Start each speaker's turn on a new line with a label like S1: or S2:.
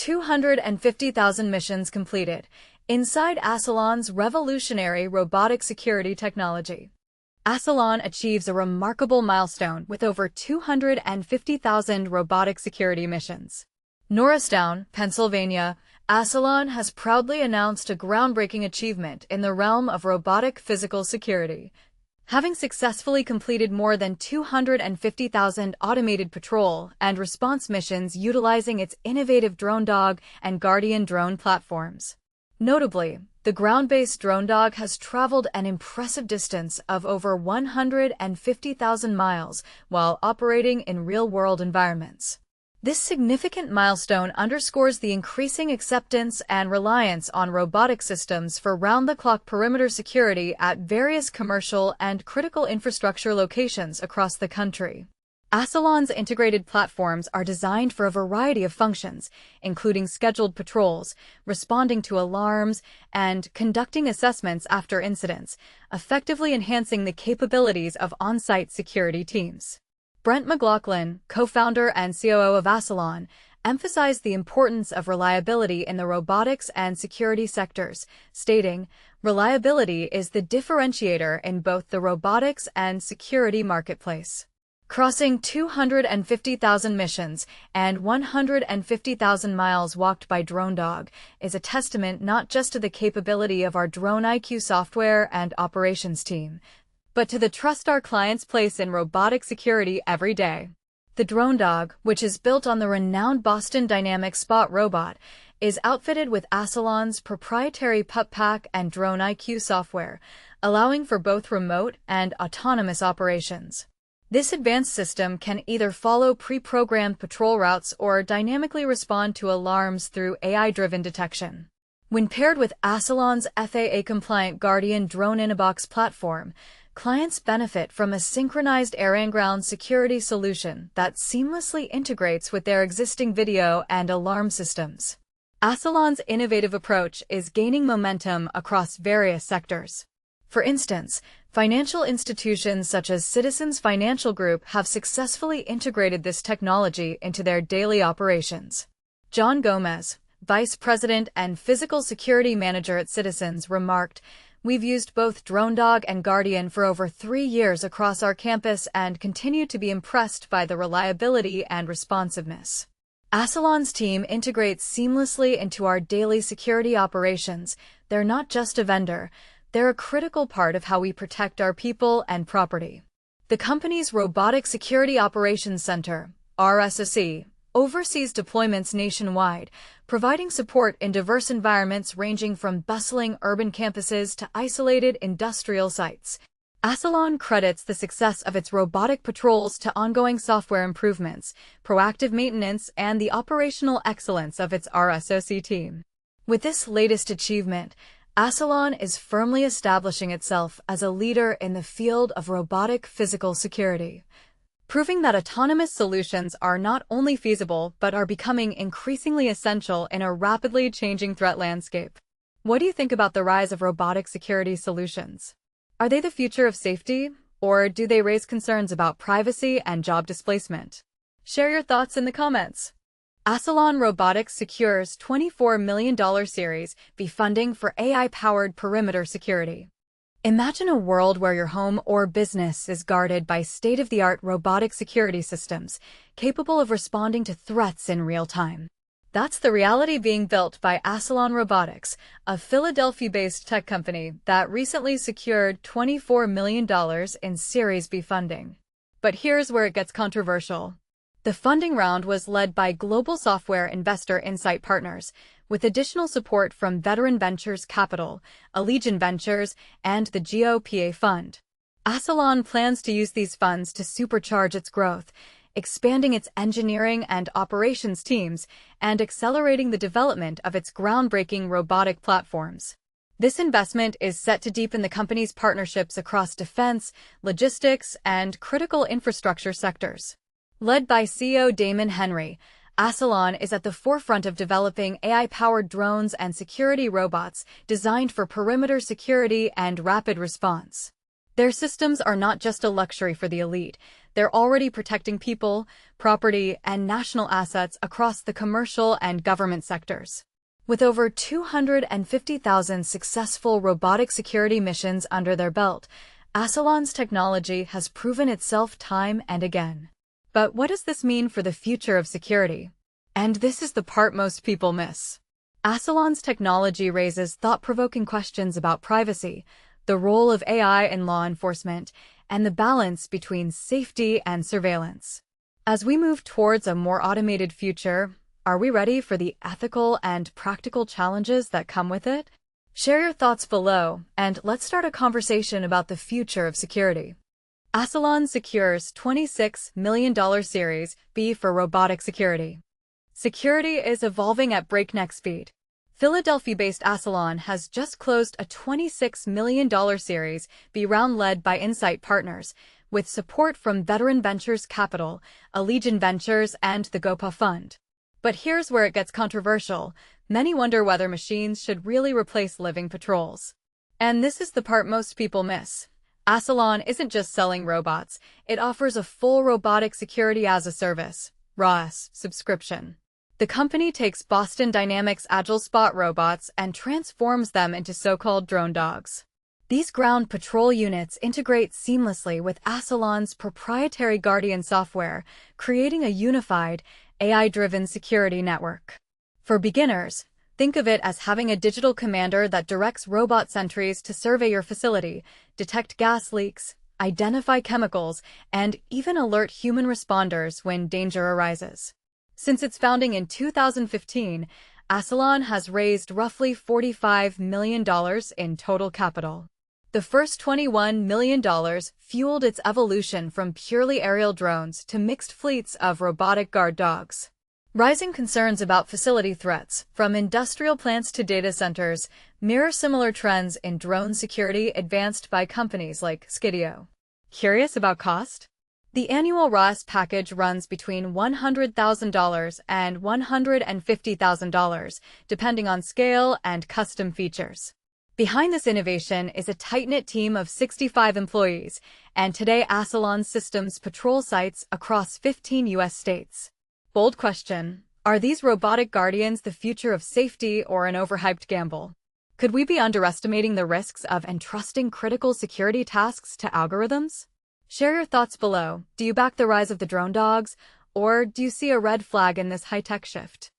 S1: 250,000 missions completed inside Asylon's revolutionary robotic security technology. Asylon achieves a remarkable milestone with over 250,000 robotic security missions. Norristown, Pennsylvania, Asylon has proudly announced a groundbreaking achievement in the realm of robotic physical security, having successfully completed more than 250,000 automated patrol and response missions utilizing its innovative DroneDog and Guardian drone platforms. Notably, the ground-based DroneDog has traveled an impressive distance of over 150,000 miles while operating in real-world environments. This significant milestone underscores the increasing acceptance and reliance on robotic systems for round-the-clock perimeter security at various commercial and critical infrastructure locations across the country. Asylon's integrated platforms are designed for a variety of functions, including scheduled patrols, responding to alarms, and conducting assessments after incidents, effectively enhancing the capabilities of on-site security teams. Brent McLaughlin, co-founder and COO of Asylon, emphasized the importance of reliability in the robotics and security sectors, stating, "Reliability is the differentiator in both the robotics and security marketplace." Crossing 250,000 missions and 150,000 miles walked by DroneDog is a testament not just to the capability of our DroneIQ software and operations team, but to the trust our clients place in robotic security every day. The DroneDog, which is built on the renowned Boston Dynamics Spot robot, is outfitted with Asylon's proprietary Pup Pack and DroneIQ software, allowing for both remote and autonomous operations. This advanced system can either follow pre-programmed patrol routes or dynamically respond to alarms through AI-driven detection. When paired with Asylon's FAA-compliant Guardian drone-in-a-box platform, clients benefit from a synchronized air-and-ground security solution that seamlessly integrates with their existing video and alarm systems. Asylon's innovative approach is gaining momentum across various sectors. For instance, financial institutions such as Citizens Financial Group have successfully integrated this technology into their daily operations. John Gomez, Vice President and Physical Security Manager at Citizens, remarked, "We've used both DroneDog and Guardian for over 3 years across our campus and continue to be impressed by the reliability and responsiveness." Asylon's team integrates seamlessly into our daily security operations. They're not just a vendor, they're a critical part of how we protect our people and property. The company's Robotic Security Operations Center, RSOC, oversees deployments nationwide, providing support in diverse environments ranging from bustling urban campuses to isolated industrial sites. Asylon credits the success of its robotic patrols to ongoing software improvements, proactive maintenance, and the operational excellence of its RSOC team. With this latest achievement, Asylon is firmly establishing itself as a leader in the field of robotic physical security, proving that autonomous solutions are not only feasible but are becoming increasingly essential in a rapidly changing threat landscape. What do you think about the rise of robotic security solutions? Are they the future of safety, or do they raise concerns about privacy and job displacement? Share your thoughts in the comments. Asylon Robotics secures $24 million Series B funding for AI-powered perimeter security. Imagine a world where your home or business is guarded by state-of-the-art robotic security systems, capable of responding to threats in real time. That's the reality being built by Asylon Robotics, a Philadelphia-based tech company that recently secured $24 million in Series B funding. But here's where it gets controversial. The funding round was led by global software investor Insight Partners, with additional support from Veteran Ventures Capital, Allegiant Ventures, and the GOPA Fund. Asylon plans to use these funds to supercharge its growth, expanding its engineering and operations teams, and accelerating the development of its groundbreaking robotic platforms. This investment is set to deepen the company's partnerships across defense, logistics, and critical infrastructure sectors. Led by CEO Damon Henry, Asylon is at the forefront of developing AI-powered drones and security robots designed for perimeter security and rapid response. Their systems are not just a luxury for the elite, they're already protecting people, property, and national assets across the commercial and government sectors. With over 250,000 successful robotic security missions under their belt, Asylon's technology has proven itself time and again. But what does this mean for the future of security? And this is the part most people miss. Asylon's technology raises thought-provoking questions about privacy, the role of AI in law enforcement, and the balance between safety and surveillance. As we move towards a more automated future, are we ready for the ethical and practical challenges that come with it? Share your thoughts below, and let's start a conversation about the future of security. Asylon secures $26 million Series B for robotic security. Security is evolving at breakneck speed. Philadelphia-based Asylon has just closed a $26 million Series B round led by Insight Partners, with support from Veteran Ventures Capital, Allegiant Ventures, and the GOPA Fund. But here's where it gets controversial. Many wonder whether machines should really replace living patrols. And this is the part most people miss. Asylon isn't just selling robots, it offers a full robotic security as a service, ROS, subscription. The company takes Boston Dynamics Agile Spot robots and transforms them into so-called DroneDogs. These ground patrol units integrate seamlessly with Asylon's proprietary Guardian software, creating a unified, AI-driven security network. For beginners, think of it as having a digital commander that directs robot sentries to survey your facility, detect gas leaks, identify chemicals, and even alert human responders when danger arises. Since its founding in 2015, Asylon has raised roughly $45 million in total capital. The first $21 million fueled its evolution from purely aerial drones to mixed fleets of robotic guard dogs. Rising concerns about facility threats, from industrial plants to data centers, mirror similar trends in drone security advanced by companies like Skidio. Curious about cost? The annual ROS package runs between $100,000 and $150,000, depending on scale and custom features. Behind this innovation is a tight-knit team of 65 employees, and today Asylon systems patrol sites across 15 U.S. states. Bold question: are these robotic guardians the future of safety or an overhyped gamble? Could we be underestimating the risks of entrusting critical security tasks to algorithms? Share your thoughts below. Do you back the rise of the drone dogs, or do you see a red flag in this high-tech shift?